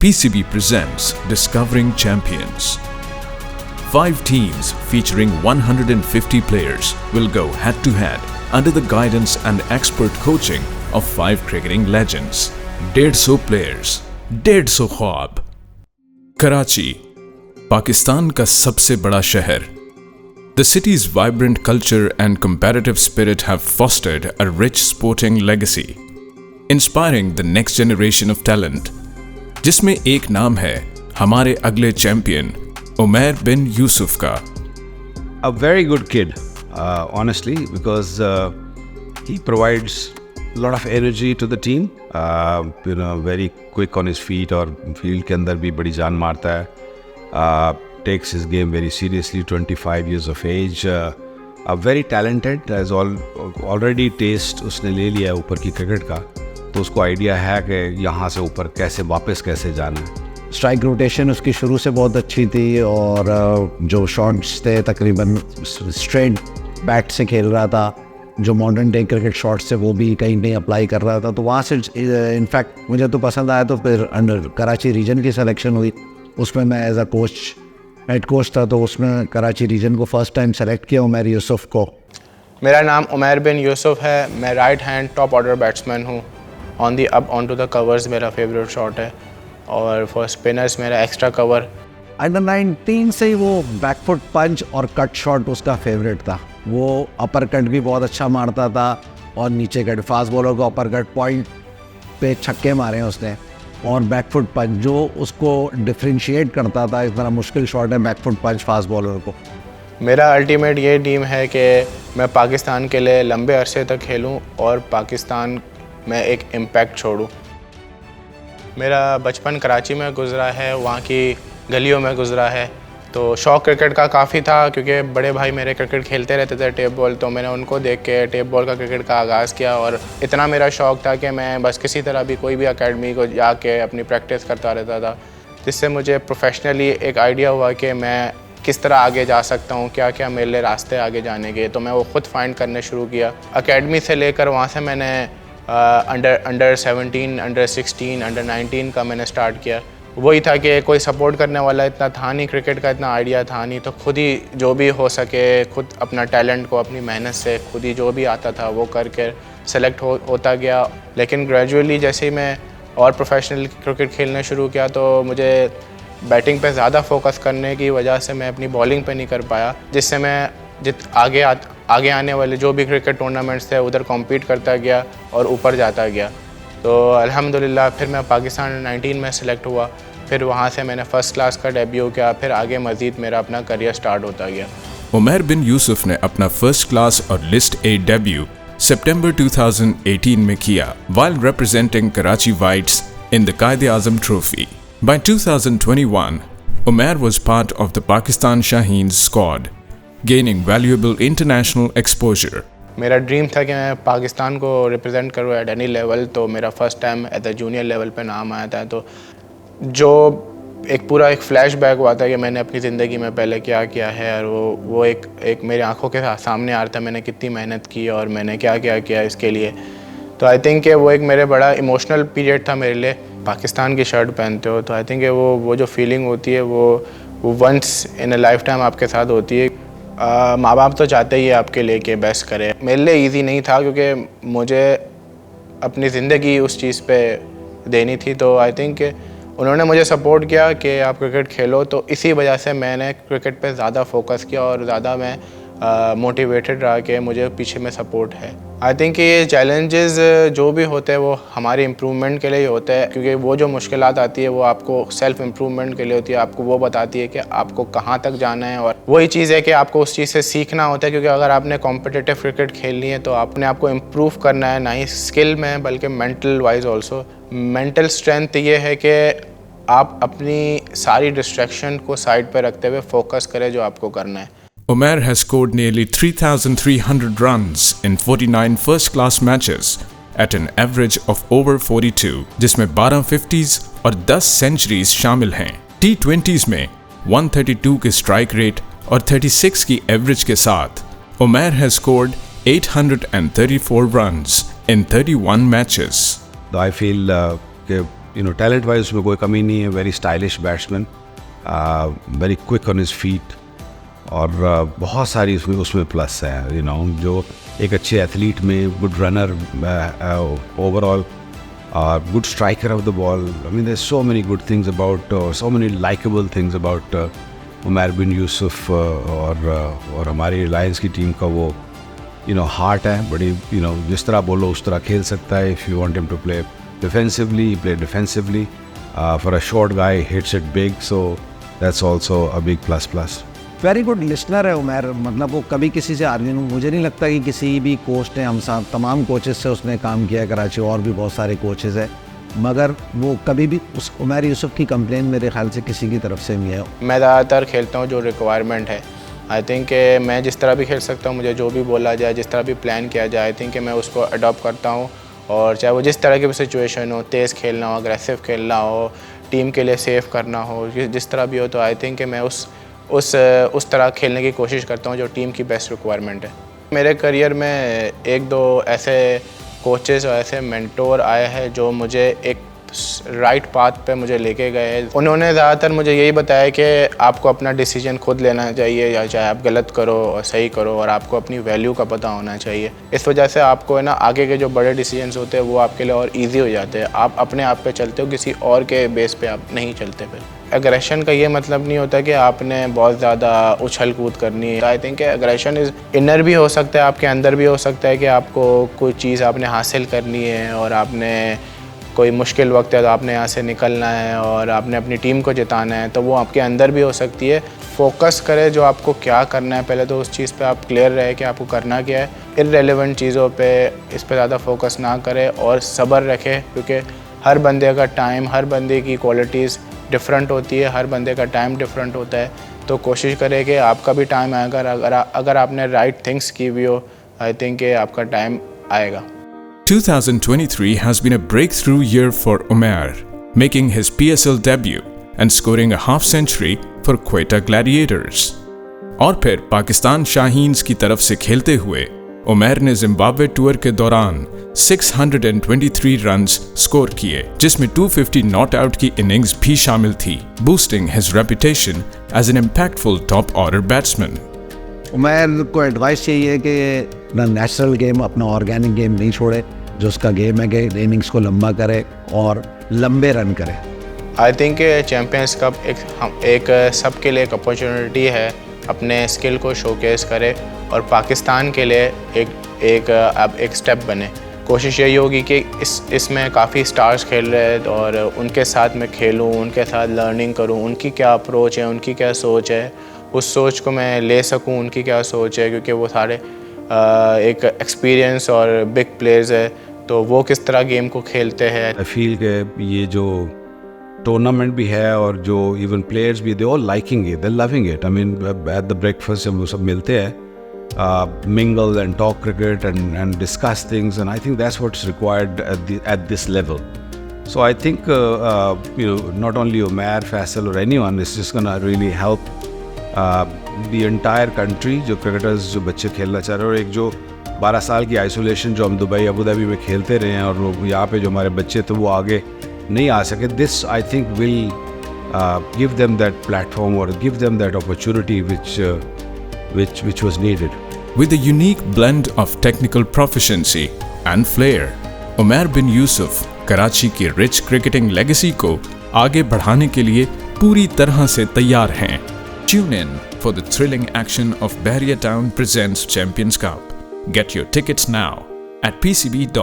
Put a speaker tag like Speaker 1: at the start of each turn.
Speaker 1: PCB presents Discovering Champions. 5 teams featuring 150 players will go head-to-head under the guidance and expert coaching of 5 cricketing legends. 150 players, 150 ख्वाब. कराची, पाकिस्तान का सबसे बड़ा शहर. The city's vibrant culture and competitive spirit have fostered a rich sporting legacy, inspiring the next generation of talent. जिसमें एक नाम है हमारे अगले चैंपियन उमैर बिन यूसुफ का.
Speaker 2: A very good kid, honestly, because he provides a lot of energy to the team. Very quick on his feet और field के अंदर भी बड़ी जान मारता है. Takes his game very seriously. 25 years of age. Very talented. Has already taste उसने ले लिया ऊपर की क्रिकेट का, तो उसको आइडिया है कि यहाँ से ऊपर कैसे जाना है.
Speaker 3: स्ट्राइक रोटेशन उसकी शुरू से बहुत अच्छी थी और जो शॉट्स थे तकरीबन स्ट्रेट बैट से खेल रहा था. जो मॉडर्न डे क्रिकेट शॉट्स थे वो भी कहीं नहीं अप्लाई कर रहा था, तो वहाँ से इनफैक्ट मुझे तो पसंद आया. तो फिर अंडर कराची रीजन की सिलेक्शन हुई, उसमें मैं as a coach head coach था, तो उसमें कराची रीजन को फर्स्ट टाइम सेलेक्ट किया उमैर यूसुफ को.
Speaker 4: मेरा नाम उमैर बिन यूसुफ है. मैं right hand top order batsman हूँ. On the up on to the covers मेरा फेवरेट शॉट है, और फॉर स्पिनर्स मेरा एक्स्ट्रा कवर.
Speaker 3: अंडर 19 से ही वो बैकफुट पंच और कट शॉट उसका फेवरेट था. वो अपर कट भी बहुत अच्छा मारता था और नीचे कट. फास्ट बॉलर को अपर कट पॉइंट पे छक्के मारे उसने, और बैकफुट पंच जो उसको डिफ्रेंशिएट करता था. इस तरह मुश्किल शॉट है बैकफुट पंच फास्ट बॉलर को.
Speaker 4: मेरा अल्टीमेट ये ड्रीम है कि मैं पाकिस्तान के लिए लंबे अरसे तक खेलूं और पाकिस्तान में एक इम्पैक्ट छोड़ूं. मेरा बचपन कराची में गुज़रा है, वहाँ की गलियों में गुज़रा है. तो शौक़ क्रिकेट का काफ़ी था, क्योंकि बड़े भाई मेरे क्रिकेट खेलते रहते थे टेप बॉल, तो मैंने उनको देख के टेप बॉल का क्रिकेट का आगाज़ किया. और इतना मेरा शौक़ था कि मैं बस किसी तरह भी कोई भी अकेडमी को जाके अपनी प्रैक्टिस करता रहता था, जिससे मुझे प्रोफेशनली एक आइडिया हुआ कि मैं किस तरह आगे जा सकता हूँ, क्या क्या मेरे लिए रास्ते आगे जाने के. तो मैं वो ख़ुद फाइंड करने शुरू किया. अकेडमी से लेकर वहाँ से मैंने अंडर 17, अंडर 16, अंडर 19 का मैंने स्टार्ट किया. वही था कि कोई सपोर्ट करने वाला इतना था नहीं, क्रिकेट का इतना आइडिया था नहीं, तो खुद ही जो भी हो सके खुद अपना टैलेंट को अपनी मेहनत से खुद ही जो भी आता था वो करके सेलेक्ट होता गया. लेकिन ग्रेजुअली जैसे ही मैं और प्रोफेशनल क्रिकेट खेलना शुरू किया, तो मुझे बैटिंग पे ज़्यादा फोकस करने की वजह से मैं अपनी बॉलिंग पे नहीं कर पाया, जिससे मैं आगे आने वाले जो भी क्रिकेट टूर्नामेंट्स थे उधर कॉम्पीट करता गया और ऊपर जाता गया. तो अल्हम्दुलिल्लाह फिर मैं पाकिस्तान 19 में सेलेक्ट हुआ. फिर वहाँ से मैंने फ़र्स्ट क्लास का डेब्यू किया. फिर आगे मज़ीद मेरा अपना करियर स्टार्ट होता गया.
Speaker 1: उमैर बिन यूसुफ ने अपना फर्स्ट क्लास और लिस्ट ए डेब्यू सितंबर 2018 में किया, while representing Karachi Whites in the Quaid-e-Azam Trophy. By 2021, Umair was part of the Pakistan Shaheen's squad, gaining valuable international exposure.
Speaker 4: मेरा ड्रीम था कि मैं पाकिस्तान को रिप्रेजेंट करूँ एट एनी लेवल. तो मेरा first time at the junior level पे नाम आया था. तो जो एक पूरा एक फ्लैशबैक हुआ था कि मैंने अपनी ज़िंदगी में पहले क्या किया है, और वो एक मेरी आंखों के सामने आ रहा था. मैंने कितनी मेहनत की और मैंने क्या क्या किया इसके लिए. तो आई थिंक कि वो एक मेरे बड़ा इमोशनल पीरियड था मेरे लिए. पाकिस्तान की शर्ट पहनते हो तो आई थिंक वो जो फीलिंग होती है वो once in a lifetime आपके साथ होती है. माँ बाप तो चाहते ही है आपके लिए कि बेस्ट करे. मेरे लिए इजी नहीं था, क्योंकि मुझे अपनी ज़िंदगी उस चीज़ पे देनी थी. तो आई थिंक उन्होंने मुझे सपोर्ट किया कि आप क्रिकेट खेलो. तो इसी वजह से मैंने क्रिकेट पे ज़्यादा फोकस किया और ज़्यादा मैं मोटिवेटेड रहा कि मुझे पीछे में सपोर्ट है. आई थिंक ये चैलेंजेस जो भी होते हैं वो हमारे इम्प्रूवमेंट के लिए ही होते हैं, क्योंकि वो जो मुश्किलात आती है वो आपको सेल्फ इम्प्रूवमेंट के लिए होती है. आपको वो बताती है कि आपको कहाँ तक जाना है, और वही चीज़ है कि आपको उस चीज़ से सीखना होता है. क्योंकि अगर आपने कॉम्पिटिटिव क्रिकेट खेलनी है तो आपने आपको इम्प्रूव करना है, ना ही स्किल में बल्कि mental wise also. Mental strength ये है कि आप अपनी सारी डिस्ट्रैक्शन को साइड पर रखते हुए फोकस करें जो आपको करना है.
Speaker 1: Umair has scored nearly 3,300 runs in 49 first-class matches at an average of over 42, जिसमें 12 50s और 10 सेंचुरीज शामिल हैं. T20s में 132 की स्ट्राइक रेट और 36 की एवरेज के साथ Umair has scored 834 runs in 31 matches.
Speaker 2: I feel कि टैलेंट वाइज उसमें कोई कमी नहीं है. Very stylish batsman, very quick on his feet, और बहुत सारी उसमें प्लस है. जो एक अच्छे एथलीट में, good runner overall, good striker of the ball. I mean, there's so many good things about, so many likable things about Umair bin Yusuf और हमारी रिलायंस की टीम का वो हार्ट है. बड़ी जिस तरह बोलो उस तरह खेल सकता है. If you want him to play defensively, play defensively. For a short guy, hits it big, so that's also a big plus.
Speaker 3: Very good listener है उमैर. मतलब वो कभी किसी से आर्ग्यू नहीं. मुझे नहीं लगता कि किसी भी कोच ने, हम साथ तमाम कोचेस से उसने काम किया कराची, और भी बहुत सारे कोचेस हैं, मगर वो कभी भी उस उमैर यूसुफ की कंप्लेन मेरे ख्याल से किसी की तरफ से नहीं है.
Speaker 4: मैं ज़्यादातर खेलता हूँ जो रिक्वायरमेंट है. आई थिंक मैं जिस तरह भी खेल सकता हूँ, मुझे जो भी बोला जाए, जिस तरह भी प्लान किया जाए, आई थिंक मैं उसको अडॉप्ट करता हूँ. और चाहे वो जिस तरह की भी सिचुएशन हो, तेज़ खेलना हो, अग्रेसिव खेलना हो, टीम के लिए सेफ करना हो, जिस तरह भी हो, तो आई थिंक मैं उस तरह खेलने की कोशिश करता हूँ जो टीम की बेस्ट रिक्वायरमेंट है. मेरे करियर में 1-2 ऐसे कोचेस और ऐसे मेंटोर आए हैं जो मुझे एक राइट पाथ पे मुझे लेके गए. उन्होंने ज़्यादातर मुझे यही बताया कि आपको अपना डिसीजन खुद लेना चाहिए, या चाहे आप गलत करो और सही करो, और आपको अपनी वैल्यू का पता होना चाहिए. इस वजह से आपको है ना, आगे के जो बड़े डिसीजंस होते हैं वो आपके लिए और इजी हो जाते हैं. आप अपने आप पे चलते हो, किसी और के बेस पे आप नहीं चलते. फिर एग्रेशन का ये मतलब नहीं होता कि आपने बहुत ज़्यादा उछल कूद करनी है. I think aggression is inner भी हो सकता है, आपके अंदर भी हो सकता है कि आपको कोई चीज़ आपने हासिल करनी है, और आपने कोई मुश्किल वक्त है तो आपने यहाँ से निकलना है, और आपने अपनी टीम को जिताना है, तो वो आपके अंदर भी हो सकती है. फोकस करें जो आपको क्या करना है, पहले तो उस चीज़ पे आप क्लियर रहे कि आपको करना क्या है. इररेलेवेंट चीज़ों पे इस पे ज़्यादा फोकस ना करें, और सब्र रखें, क्योंकि हर बंदे का टाइम, हर बंदे की क्वालिटीज़ डिफरेंट होती है, हर बंदे का टाइम डिफरेंट होता है. तो कोशिश करें कि आपका भी टाइम आएगा. अगर आपने राइट थिंग्स की भी हो, आई थिंक आपका टाइम आएगा.
Speaker 1: 2023 has been a breakthrough year for Umair, making his PSL debut and scoring a half century for Quetta Gladiators. और फिर पाकिस्तान शाहीन्स की तरफ से खेलते हुए उमैर ने जिम्बाब्वे टूर के दौरान 623 रन्स स्कोर किए, जिसमें 250 नॉट आउट की इनिंग्स भी शामिल थी, boosting his reputation as an impactful top order batsman.
Speaker 3: Umair को एडवाइस चाहिए कि ना नेचुरल गेम, अपना ऑर्गेनिक गेम नहीं छोड़े. जो उसका गेम है कि इनिंग्स को लंबा करे और लंबे रन करे.
Speaker 4: आई थिंक चैम्पियंस कप एक सबके लिए एक अपॉर्चुनिटी है, अपने स्किल को शोकेस करे, और पाकिस्तान के लिए अब एक स्टेप बने. कोशिश यही होगी कि इसमें काफ़ी स्टार्स खेल रहे हैं, और उनके साथ मैं खेलूँ, उनके साथ लर्निंग करूँ, उनकी क्या अप्रोच है, उनकी क्या सोच है, उस सोच को मैं ले सकूँ. उनकी क्या सोच है, क्योंकि वो सारे एक एक्सपीरियंस और बिग प्लेयर्स है, तो वो किस तरह गेम को खेलते हैं.
Speaker 2: आई फील कि ये जो टूर्नामेंट भी है, और जो इवन प्लेयर्स भी, they all liking it, they loving it. I mean at the breakfast जब वो सब मिलते हैं, mingle and talk cricket and discuss things, and I think that's what's required at this level. So I think not only Umair, Faisal or anyone, is just gonna really help the entire country, जो cricketers जो बच्चे खेलना चाह रहे हैं. और एक जो 12 साल की आइसोलेशन जो हम दुबई अबू धाबी में खेलते रहे हैं, और यहाँ पे जो हमारे बच्चे थे वो आगे नहीं आ सके, this I think will give them that platform or give them that opportunity which was needed.
Speaker 1: With a unique blend of technical proficiency and flair, Umair bin Yusuf Karachi की रिच क्रिकेटिंग लेगेसी को आगे बढ़ाने के लिए पूरी तरह से तैयार हैं. Tune in for the thrilling action of Bahria Town presents Champions Cup. Get your tickets now at pcb.tcs.com.pk.